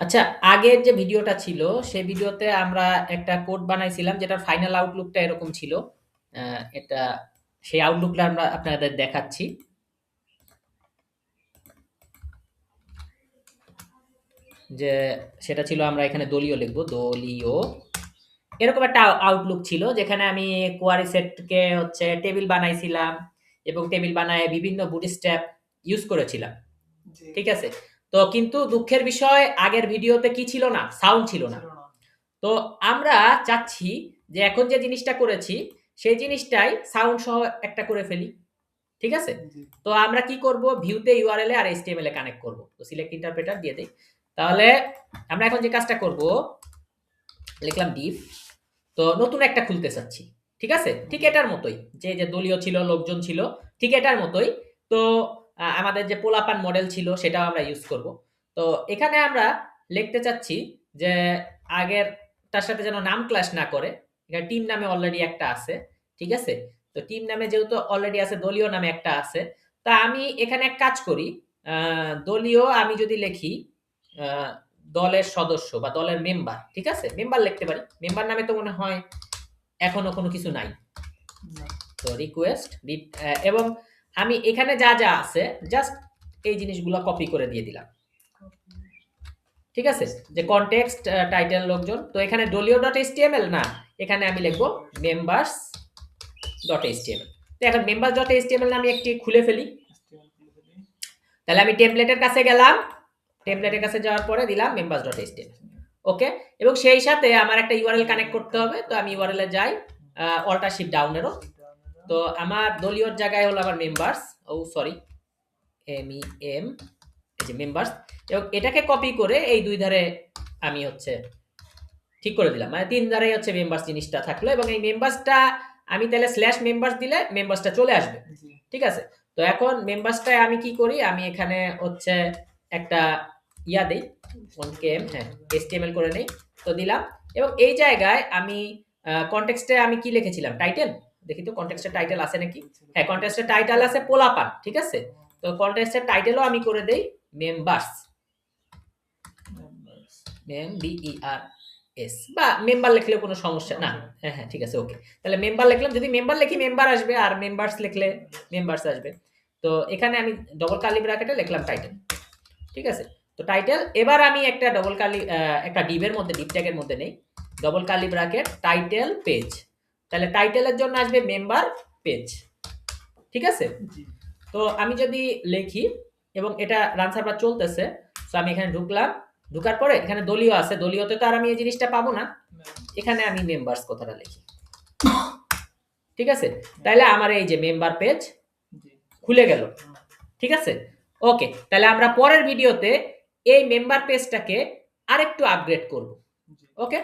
আচ্ছা, আগের যে ভিডিওটা ছিল, সেই ভিডিওতে আমরা একটা কোড বানাইছিলাম যেটার ফাইনাল আউটলুকটা এরকম ছিল। এটা সেই আউটলুকটা আমরা আপনাদের দেখাচ্ছি। যে সেটা ছিল আমরা এখানে দলীয় লিখব, দলীয়। এরকম একটা আউটলুক ছিল যেখানে আমি কোয়ারি সেটকে হচ্ছে টেবিল বানাইছিলাম এবং টেবিল বানায় বিভিন্ন বুটস্ট্র্যাপ ইউজ করেছিলাম। জি। ঠিক আছে? তো কিন্তু দুঃখের বিষয় আগের ভিডিওতে কি ছিল না? সাউন্ড ছিল না। তো আমরা চাচ্ছি যে এখন যে জিনিসটা করেছি সেই জিনিসটাই সাউন্ড সহ একটা করে ফেলি। ঠিক আছে? জি। তো আমরা কি করব? ভিউতে URL এ আর HTML এ কানেক্ট করব। তো সিলেক্ট ইন্টারপ্রেটার দিয়ে দেই। তাহলে আমরা এখন যে কাজটা করব, লিখলাম div। তো নতুন একটা খুলতে চাচ্ছি। ঠিক আছে? ঠিক এটার মতোই। যে দলীয় ছিল, লোকজন ছিল, ঠিক এটার মতোই। তো আমাদের যে পোলাপান মডেল ছিল সেটাও আমরা ইউজ করব। তো এখানে আমরা লিখতে চাচ্ছি যে আগেরটার সাথে যেন নাম ক্লাশ না করে। এখানে টিম নামে অলরেডি একটা আছে। ঠিক আছে? তো টিম নামে যেহেতু অলরেডি আছে, দলীয় নামে একটা আছে। তা আমি এখানে এক কাজ করি। দলীয় আমি যদি লিখি আ দলের সদস্য বা দলের মেম্বার, ঠিক আছে? মেম্বার লিখতে পারি। মেম্বার নামে তো মনে হয় এখনো কোনো কিছু নাই। না। তো রিকোয়েস্ট এবং আমি এখানে যা আছে জাস্ট এই জিনিসগুলো কপি করে দিয়ে দিলাম। ঠিক আছে? যে কনটেক্সট টাইটেল লোকজন। তো এখানে দলীয়.html না, এখানে আমি লিখব members.html। তো এখন members.html আমি একটি খুলে ফেলি। তাহলে আমি টেমপ্লেটের কাছে গেলাম। টেমপ্লেটের কাছে যাওয়ার পরে দিলাম members.html। ওকে? এবং সেই সাথে আমার একটা URL কানেক্ট করতে হবে। তো আমি URL এ যাই, অল্টার শিফট ডাউন অ্যারো। তো আমার দলীয়র জায়গায় হলো আমার মেম্বার্স। ও সরি, MEM, এই যে মেম্বার্স। এবং এটাকে কপি করে এই দুই ধারে আমি হচ্ছে ঠিক করে দিলাম। মানে তিন ধারেই হচ্ছে মেম্বার্স জিনিসটা থাকলো এবং এই মেম্বার্সটা আমি তাহলে স্ল্যাশ মেম্বার্স দিলে মেম্বার্সটা চলে আসবে। ঠিক আছে? তো এখন মেম্বার্সটায় আমি কি করি? আমি এখানে হচ্ছে একটা ইয়া দেই, কেম, হ্যাঁ, HTML করে নেই। তো দিলাম এবং এই জায়গায় আমি কনটেক্সটে আমি কি লিখেছিলাম? টাইটেল। দেখি তো কনটেক্সটের টাইটেল আছে নাকি? হ্যাঁ, কনটেক্সটের টাইটেল আছে পোলাপান। ঠিক আছে? তো কনটেক্সটের টাইটেলও আমি করে দেই মেম্বার্স। MEMBERS বা মেম্বার লিখলেও কোনো সমস্যা না। হ্যাঁ, হ্যাঁ, ঠিক আছে, ওকে। তাহলে মেম্বার লিখলাম, যদি মেম্বার লিখি মেম্বার আসবে আর মেম্বার্স লিখলে মেম্বার্স আসবে। তো এখানে আমি ডবল কার্লি ব্র্যাকেটে লিখলাম টাইটেল। ঠিক আছে? তো টাইটেল, এবার আমি একটা ডবল কার্লি একটা ডিভের মধ্যে, ডিভ ট্যাগের মধ্যে নেই double curly bracket title page. তাহলে টাইটেলের জন্য আসবে মেম্বার পেজ। ঠিক আছে? তো আমি যদি লিখি এবং এটা রান সার্ভার চলতেছে, তো আমি এখানে ঢুকলাম। ঢোকার পরে এখানে দলীয় আছে, দলীয়তে তো আর আমি এই জিনিসটা পাবো না। এখানে আমি মেম্বার্স কথাটা লিখি। ঠিক আছে? তাহলে আমার এই যে মেম্বার পেজ খুলে গেল। ঠিক আছে? ওকে। তাহলে আমরা পরের ভিডিওতে এই মেম্বার পেজটাকে আরেকটু আপগ্রেড করব। ওকে?